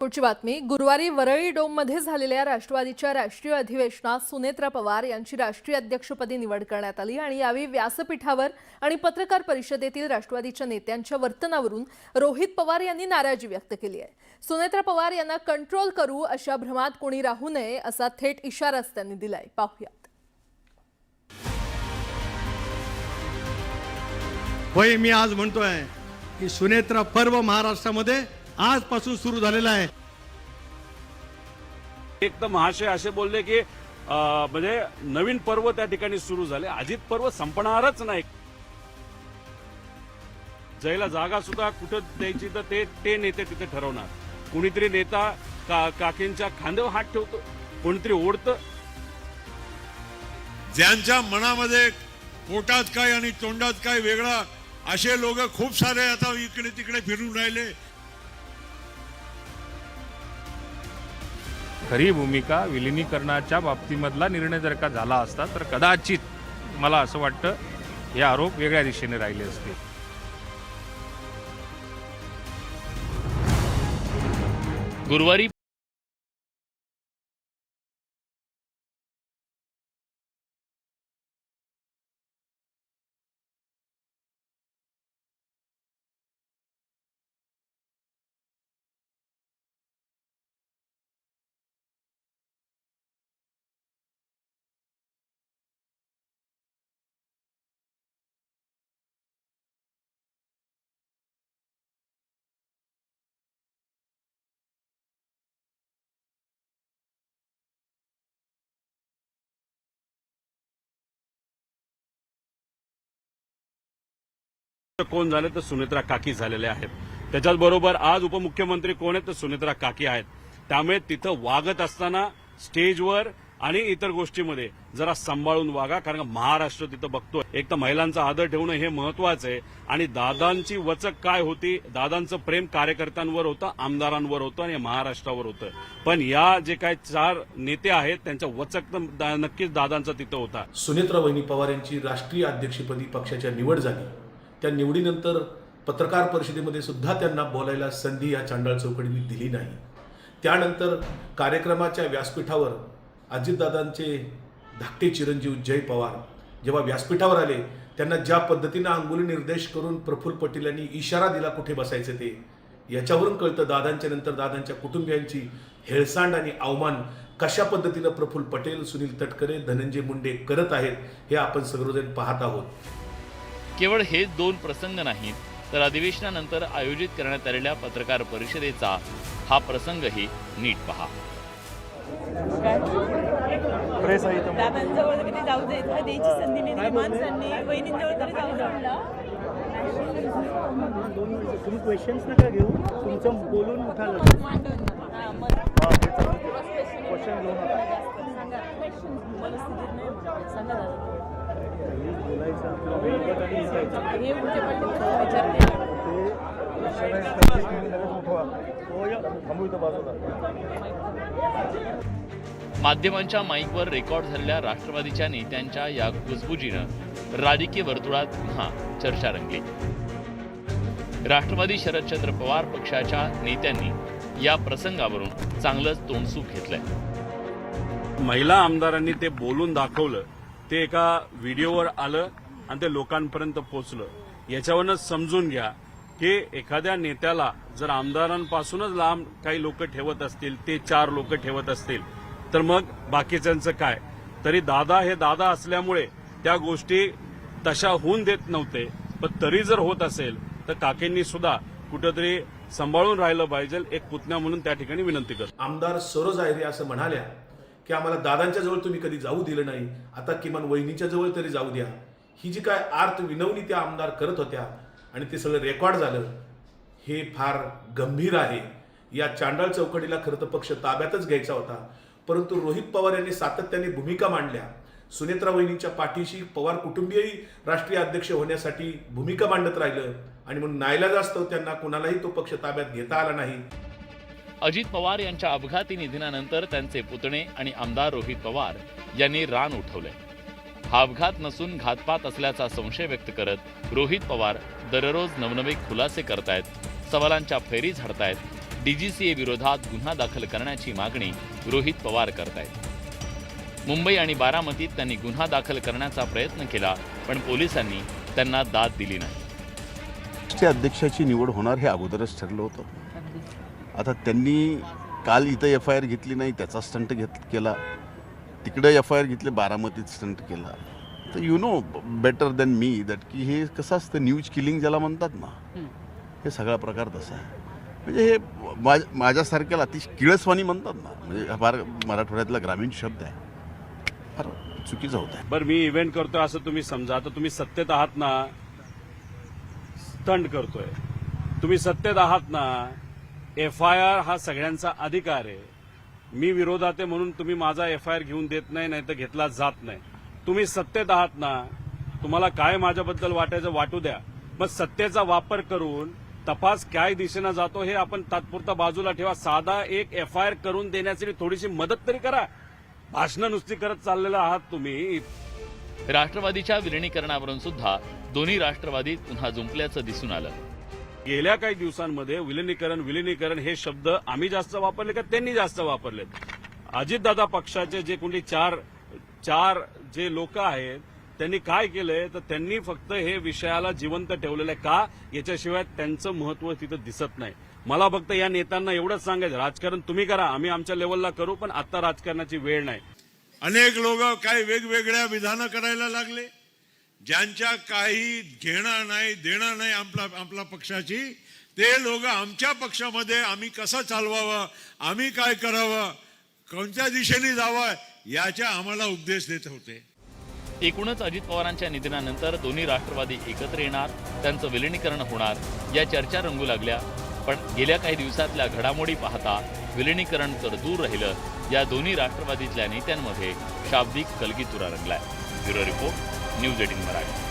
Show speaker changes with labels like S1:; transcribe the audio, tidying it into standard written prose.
S1: पुढची बातमी. गुरुवारी वरळी डोममध्ये झालेल्या राष्ट्रवादीच्या राष्ट्रीय अधिवेशनात सुनेत्रा पवार यांची राष्ट्रीय अध्यक्षपदी निवड करण्यात आली आणि यावेळी व्यासपीठावर आणि पत्रकार परिषदेतील राष्ट्रवादीच्या नेत्यांच्या वर्तनावरून रोहित पवार यांनी नाराजी व्यक्त केली आहे. सुनेत्रा पवार यांना कंट्रोल करू अशा भ्रमात कोणी राहू नये असा थेट इशाराच त्यांनी दिलाय. पाहूयात.
S2: होय, मी आज म्हणतोय की सुनेत्रा पर्व महाराष्ट्रामध्ये आजपासून सुरू झालेला आहे.
S3: एक तर महाशय असे बोलले की म्हणजे नवीन पर्व त्या ठिकाणी सुरू झाले. अजित पर्व संपणारच नाही. ज्याला जागा सुद्धा कुठं द्यायची तर ते नेते तिथे ठरवणार. कुणीतरी नेता काकींच्या खांद्यावर हात ठेवतो, कोणीतरी ओढतं.
S4: ज्यांच्या मनामध्ये पोटात काय आणि तोंडात काय वेगळा असे लोक खूप सारे आता इकडे तिकडे फिरून राहिले.
S5: खरी भूमिका विलिनीकरणाच्या बाबतीमधला निर्णय जर का झाला असता तर कदाचित मला असं वाटतं हे आरोप वेगळ्या दिशेने राहिले असते.
S6: गुरुवारी
S3: कोण झाले तर सुनेत्रा काकी झालेले आहेत. त्याच्याच बरोबर आज उपमुख्यमंत्री कोण आहेत तर सुनेत्रा काकी आहेत. त्यामुळे तिथं वागत असताना स्टेजवर आणि इतर गोष्टीमध्ये जरा सांभाळून वागा, कारण महाराष्ट्र तिथं बघतोय. एक तर महिलांचा आदर ठेवणं हे महत्वाचं आहे आणि दादांची वचक काय होती, दादांचं प्रेम कार्यकर्त्यांवर होतं, आमदारांवर होतं आणि महाराष्ट्रावर होतं. पण या जे काही 4 नेते आहेत त्यांचं वचक तर नक्कीच दादांचा तिथं होता.
S7: सुनेत्रा वहिनी पवार यांची राष्ट्रीय अध्यक्षपदी पक्षाच्या निवड झाली. त्या निवडीनंतर पत्रकार परिषदेमध्ये सुद्धा त्यांना बोलायला संधी या चांडाळ चौकडीने दिली नाही. त्यानंतर कार्यक्रमाच्या व्यासपीठावर अजितदादांचे धाकटे चिरंजीव जय पवार जेव्हा व्यासपीठावर आले, त्यांना ज्या पद्धतीनं अंगुली निर्देश करून प्रफुल्ल पटेल यांनी इशारा दिला कुठे बसायचं ते, याच्यावरून कळतं दादांच्या नंतर दादांच्या कुटुंबियांची हेळसांड आणि अवमान कशा पद्धतीनं प्रफुल्ल पटेल, सुनील तटकरे, धनंजय मुंडे करत आहेत हे आपण सर्वजण पाहत आहोत.
S6: केवळ हे 2 प्रसंग नाहीत तर अधिवेशनानंतर आयोजित करण्यात आलेल्या पत्रकार परिषदेचा हा प्रसंगही नीट पहा.
S8: दादांजवळ कधी जाऊ द्यायची संधी नाही. माणसांनी वहिनींजवळ तरी जाऊ द्या.
S9: तुम्ही क्वेश्चन्स नका घेऊ, तुमचं बोलून उठाल.
S6: माध्यमांच्या माईकवर रेकॉर्ड झालेल्या राष्ट्रवादीच्या नेत्यांच्या या कुजबुजीनं राजकीय वर्तुळात पुन्हा चर्चा रंगली. राष्ट्रवादी शरदचंद्र पवार पक्षाच्या नेत्यांनी या प्रसंगावरून चांगलंच तोंडसूक घेतलंय.
S3: महिला आमदारांनी ते बोलून दाखवलं, ते एका व्हिडिओवर आलं आणि ते लोकांपर्यंत पोहोचलं. याच्यावरच समजून घ्या की एखाद्या नेत्याला जर आमदारांपासूनच लांब काही लोक ठेवत असतील, ते 4 लोक ठेवत असतील, तर मग बाकीच्यांचं काय. तरी दादा हे दादा असल्यामुळे त्या गोष्टी तशा होऊन देत नव्हते. पण तरी जर होत असेल तर काकींनी सुद्धा कुठेतरी सांभाळून राहिलं पाहिजे, एक पुतण्या म्हणून त्या ठिकाणी विनंती करतो.
S7: आमदार सरोज आहिरे असं म्हणाल्या की आम्हाला दादांच्या जवळ तुम्ही कधी जाऊ दिलं नाही, आता किमान वहिनीच्या जवळ तरी जाऊ द्या. ही जी काय आर्त विनवणी त्या आमदार करत होत्या आणि ते सगळं रेकॉर्ड झालं, हे फार गंभीर आहे. या चांडाळ चौकडीला खरं तर पक्ष ताब्यातच घ्यायचा होता. परंतु रोहित पवार यांनी सातत्याने भूमिका मांडल्या. सुनेत्रा वहिनीच्या पाठीशी पवार कुटुंबीयही राष्ट्रीय अध्यक्ष होण्यासाठी भूमिका मांडत राहिलं आणि म्हणून नाईलाजास्तव त्यांना कुणालाही तो पक्ष ताब्यात घेता आला नाही.
S6: अजित पवार यांच्या अपघाती निधनानंतर त्यांचे पुतणे आणि आमदार रोहित पवार यांनी रान उठवले. हा अपघात नसून घातपात असल्याचा संशय व्यक्त करत रोहित पवार दररोज नवनवे खुलासे करतायत, सवालांच्या फेरी झाडतायत. डीजीसीए विरोधात गुन्हा दाखल करण्याची मागणी रोहित पवार करतायत। मुंबई आणि बारामतीत त्यांनी गुन्हा दाखल करण्याचा प्रयत्न केला, पण पोलिसांनी त्यांना दाद दिली नाही।
S10: राष्ट्रीय अध्यक्षाची निवड होणार हे अगोदरच ठरलं होतं। आता त्यांनी काल इथं FIR घेतली नाही, त्याचा स्टंट केला, तिकडे FIR घेतले, बारामतीत स्टंट केला। तर you know better than me that की हे कसं असतं, न्यूज किलिंग ज्याला म्हणतात ना, हे सगळा प्रकार तसा आहे। म्हणजे हे माझ्यासारख्याला अतिशय किळसवाणी म्हणतात ना, म्हणजे हा फार मराठवाड्यातला ग्रामीण शब्द आहे, फार चुकीचं होत आहे।
S3: बरं, मी इव्हेंट करतोय असं तुम्ही समजा, आता तुम्ही सत्तेत आहात ना, स्टंट करतोय, तुम्ही सत्तेत आहात ना, FIR हा सगळ्यांचा अधिकार आहे। मी विरोधात आहे म्हणून तुम्ही माझा FIR घेऊन देत नाही, नाही तर घेतला जात नाही। तुम्ही सत्तेत आहात ना, तुम्हाला काय माझ्याबद्दल वाटायचं वाटू द्या, मग सत्तेचा वापर करून तपास काय दिशेनं जातो हे आपण तात्पुरता बाजूला ठेवा। साधा एक FIR करून देण्यासाठी थोडीशी मदत तरी करा। भाषणं नुसती करत चाललेला आहात तुम्ही।
S6: राष्ट्रवादीच्या विलिनीकरणावरून सुद्धा दोन्ही राष्ट्रवादीत पुन्हा जुंपल्याचं दिसून आलं।
S3: गेल्या काही दिवसांमध्ये विलिनीकरण हे शब्द आम्ही जास्त वापरले का त्यांनी जास्त वापरलेत? अजितदादा पक्षाचे जे कोणी चार जे लोक आहेत त्यांनी काय केलंय, तर त्यांनी फक्त हे विषयाला जिवंत ठेवलेलं आहे का, याच्याशिवाय त्यांचं महत्व तिथं दिसत नाही। मला फक्त या नेत्यांना एवढंच सांगायचं, राजकारण तुम्ही करा, आम्ही आमच्या लेवलला करू, पण आता राजकारणाची वेळ नाही।
S4: अनेक लोक काही वेगवेगळ्या विधानं करायला लागले, ज्यांच्या काही घेणं नाही देणं नाही आपला पक्षाची, ते लोक आमच्या पक्षामध्ये आम्ही कसं चालवावं, आम्ही काय करावं, कोणत्या दिशेने जावं, याच्या आम्हाला उपदेश देत होते।
S6: एकूणच अजित पवारांच्या निधनानंतर दोन्ही राष्ट्रवादी एकत्र येणार, त्यांचं विलिनीकरण होणार या चर्चा रंगू लागल्या। पण गेल्या काही दिवसातल्या घडामोडी पाहता विलिनीकरण तर दूर राहिलं, या दोन्ही राष्ट्रवादीतल्या नेत्यांमध्ये शाब्दिक कलगीतुरा रंगलाय। Bureau report, news 18 Marathi.